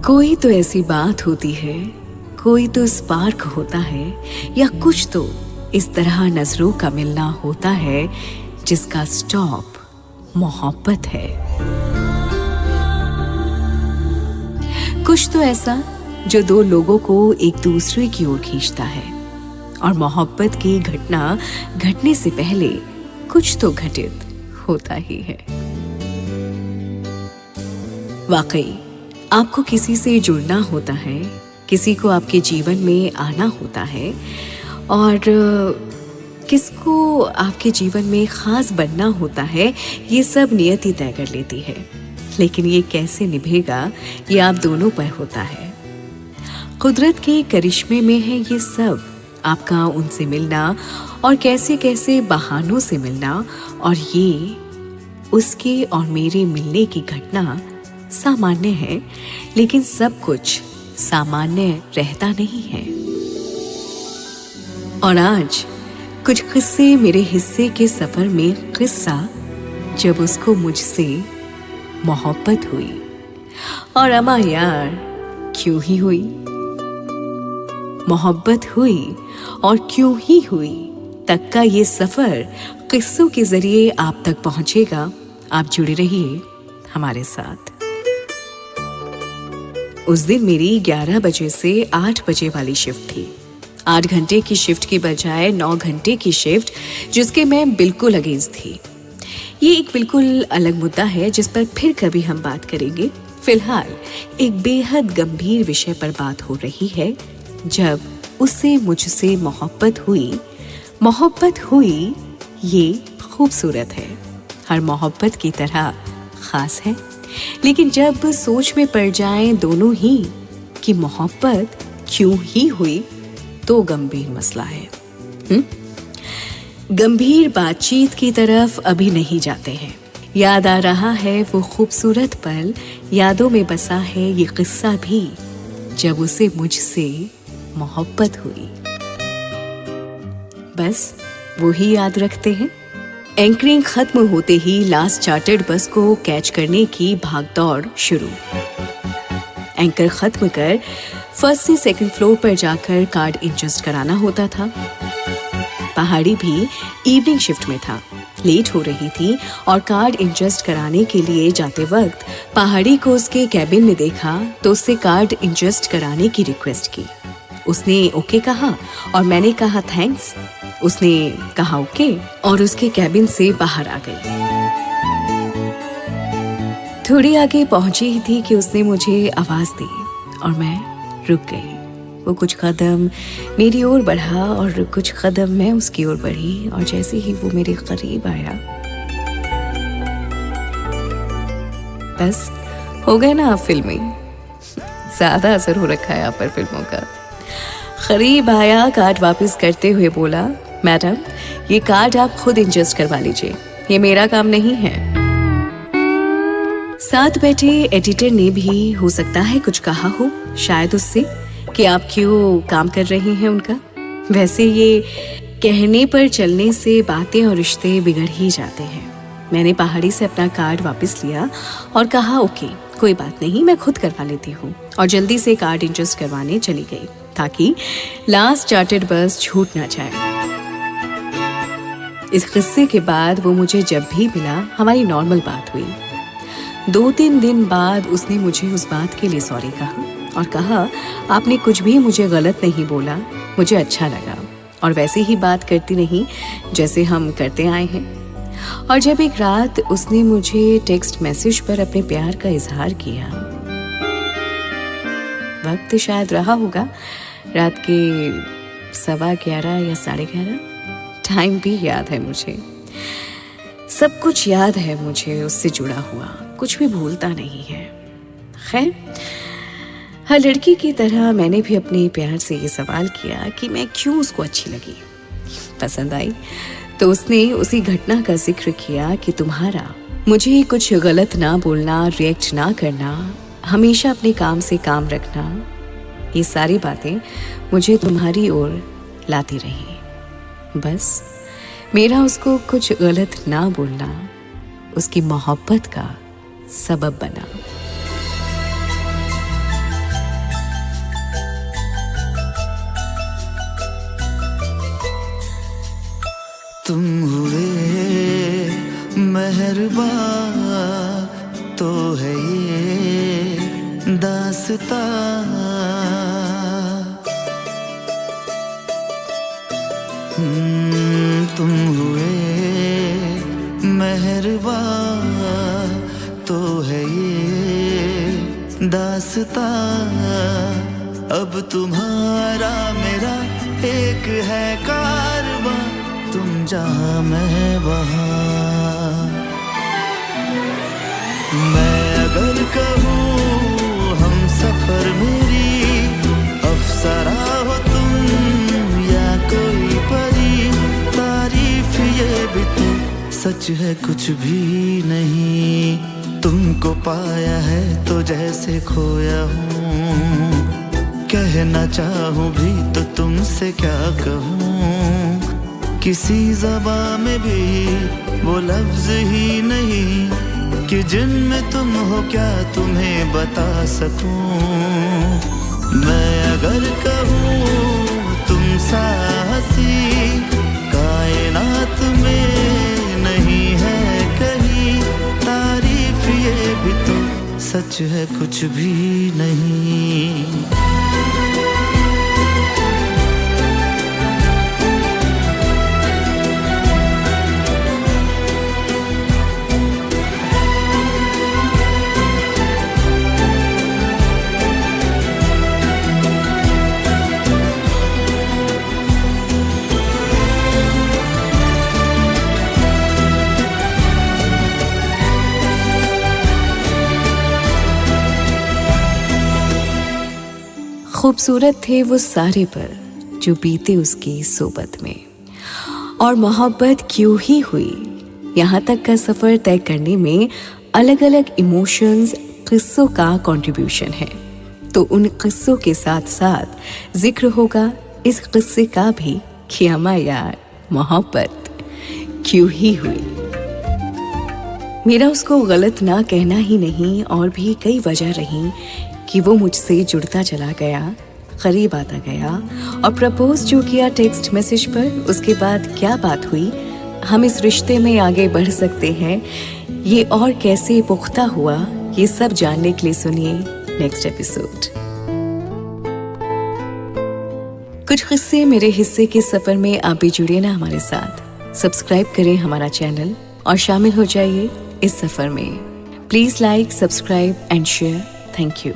कोई तो ऐसी बात होती है, कोई तो स्पार्क होता है, या कुछ तो इस तरह नजरों का मिलना होता है जिसका स्टॉप मोहब्बत है। कुछ तो ऐसा जो दो लोगों को एक दूसरे की ओर खींचता है, और मोहब्बत की घटना घटने से पहले कुछ तो घटित होता ही है। वाकई आपको किसी से जुड़ना होता है, किसी को आपके जीवन में आना होता है, और किसको आपके जीवन में खास बनना होता है, ये सब नियति तय कर लेती है। लेकिन ये कैसे निभेगा, ये आप दोनों पर होता है। कुदरत के करिश्मे में है ये सब, आपका उनसे मिलना और कैसे कैसे बहानों से मिलना, और ये उसके और मेरे मिलने की घटना सामान्य है, लेकिन सब कुछ सामान्य रहता नहीं है। और आज कुछ किस्से मेरे हिस्से के सफर में किस्सा जब उसको मुझसे मोहब्बत हुई। और अमा यार, क्यों ही हुई? मोहब्बत हुई और क्यों ही हुई तक का ये सफर किस्सों के जरिए आप तक पहुंचेगा। आप जुड़े रहिए हमारे साथ। उस दिन मेरी 11 बजे से 8 बजे वाली शिफ्ट थी। 8 घंटे की शिफ्ट की बजाय 9 घंटे की शिफ्ट, जिसके मैं बिल्कुल अगेंस्ट थी। ये एक बिल्कुल अलग मुद्दा है जिस पर फिर कभी हम बात करेंगे। फिलहाल एक बेहद गंभीर विषय पर बात हो रही है। जब उससे मुझसे मोहब्बत हुई ये खूबसूरत है, हर मोहब्बत की तरह खास है। लेकिन जब सोच में पड़ जाएं दोनों ही कि मोहब्बत क्यों ही हुई, तो गंभीर मसला है। गंभीर बातचीत की तरफ अभी नहीं जाते हैं। याद आ रहा है वो खूबसूरत पल, यादों में बसा है ये किस्सा भी, जब उसे मुझसे मोहब्बत हुई। बस वो ही याद रखते हैं। एंकरिंग खत्म होते ही लास्ट चार्टर्ड बस को कैच करने की भागदौड़ शुरू। एंकर खत्म कर फर्स्ट से सेकंड फ्लोर पर जाकर कार्ड एडजस्ट कराना होता था। पहाड़ी भी इवनिंग शिफ्ट में था, लेट हो रही थी, और कार्ड एडजस्ट कराने के लिए जाते वक्त पहाड़ी को उसके कैबिन में देखा तो उससे कार्ड एडजस्ट कराने की रिक्वेस्ट की। उसने ओके कहा और मैंने कहा थैंक्स। उसने कहा ओके और उसके कैबिन से बाहर आ गई। थोड़ी आगे पहुंची ही थी कि उसने मुझे आवाज दी और मैं रुक गई। वो कुछ कदम मेरी ओर बढ़ा और कुछ कदम मैं उसकी ओर बढ़ी, और जैसे ही वो मेरे करीब आया, बस हो गए ना आप फिल्मी। ज्यादा असर हो रखा है आप पर फिल्मों का। करीब आया, कार्ड वापस करते हुए बोला, मैडम ये कार्ड आप खुद एडजस्ट करवा लीजिए, ये मेरा काम नहीं है। साथ बैठे एडिटर ने भी हो सकता है कुछ कहा हो शायद उससे कि आप क्यों काम कर रहे हैं उनका। वैसे ये कहने पर चलने से बातें और रिश्ते बिगड़ ही जाते हैं। मैंने पहाड़ी से अपना कार्ड वापस लिया और कहा ओके कोई बात नहीं, मैं खुद करवा लेती हूँ, और जल्दी से कार्ड एडजस्ट करवाने चली गई ताकि लास्ट चार्टर्ड बस छूट ना जाए। इस किस्से के बाद वो मुझे जब भी मिला, हमारी नॉर्मल बात हुई। 2-3 दिन बाद उसने मुझे उस बात के लिए सॉरी कहा और कहा आपने कुछ भी मुझे गलत नहीं बोला, मुझे अच्छा लगा, और वैसे ही बात करती रही जैसे हम करते आए हैं। और जब एक रात उसने मुझे टेक्स्ट मैसेज पर अपने प्यार का इजहार किया, वक्त शायद रहा होगा रात के 11:15 या 11:30। टाइम भी याद है मुझे, सब कुछ याद है मुझे उससे जुड़ा हुआ, कुछ भी भूलता नहीं है। खैर, हर लड़की की तरह मैंने भी अपने प्यार से ये सवाल किया कि मैं क्यों उसको अच्छी लगी, पसंद आई। तो उसने उसी घटना का जिक्र किया कि तुम्हारा मुझे कुछ गलत ना बोलना, रिएक्ट ना करना, हमेशा अपने काम से काम रखना, ये सारी बातें मुझे तुम्हारी ओर लाती रही। बस मेरा उसको कुछ गलत ना बोलना उसकी मोहब्बत का सबब बना। तुम हुए मेहरबान तो है ये दास्तां। तुम हुए मेहरबान तो है ये दास्तां। अब तुम्हारा मेरा एक है कारवां, तुम जहाँ मैं वहाँ। मैं अगर कहूँ हम सफर मेरी अफसरा हो तुम या कोई परी, तारीफ ये भी तो सच है कुछ भी नहीं। तुमको पाया है तो जैसे खोया हूँ, कहना चाहूँ भी तो तुमसे क्या कहूँ। किसी ज़बान में भी वो लफ्ज़ ही नहीं कि जिनमें तुम हो क्या तुम्हें बता सकूँ। मैं अगर कहूँ तुम सा हंसी कायनात में नहीं है कहीं, तारीफ ये भी तो सच है कुछ भी नहीं। खूबसूरत थे वो सारे पल जो बीते उसकी सोबत में, और मोहब्बत क्यों ही हुई यहाँ तक का सफ़र तय करने में अलग अलग इमोशंस, किस्सों का कंट्रीब्यूशन है। तो उन किस्सों के साथ साथ जिक्र होगा इस किस्से का भी कि अम्मा यार मोहब्बत क्यों ही हुई। मेरा उसको गलत ना कहना ही नहीं, और भी कई वजह रही कि वो मुझसे जुड़ता चला गया, करीब आता गया, और प्रपोज जो किया टेक्स्ट मैसेज पर, उसके बाद क्या बात हुई, हम इस रिश्ते में आगे बढ़ सकते हैं, ये और कैसे पुख्ता हुआ, ये सब जानने के लिए सुनिए नेक्स्ट एपिसोड। कुछ किस्से मेरे हिस्से के सफर में आप भी जुड़िए ना हमारे साथ। सब्सक्राइब करें हमारा चैनल और शामिल हो जाइए इस सफर में। Please like, subscribe and share. Thank you.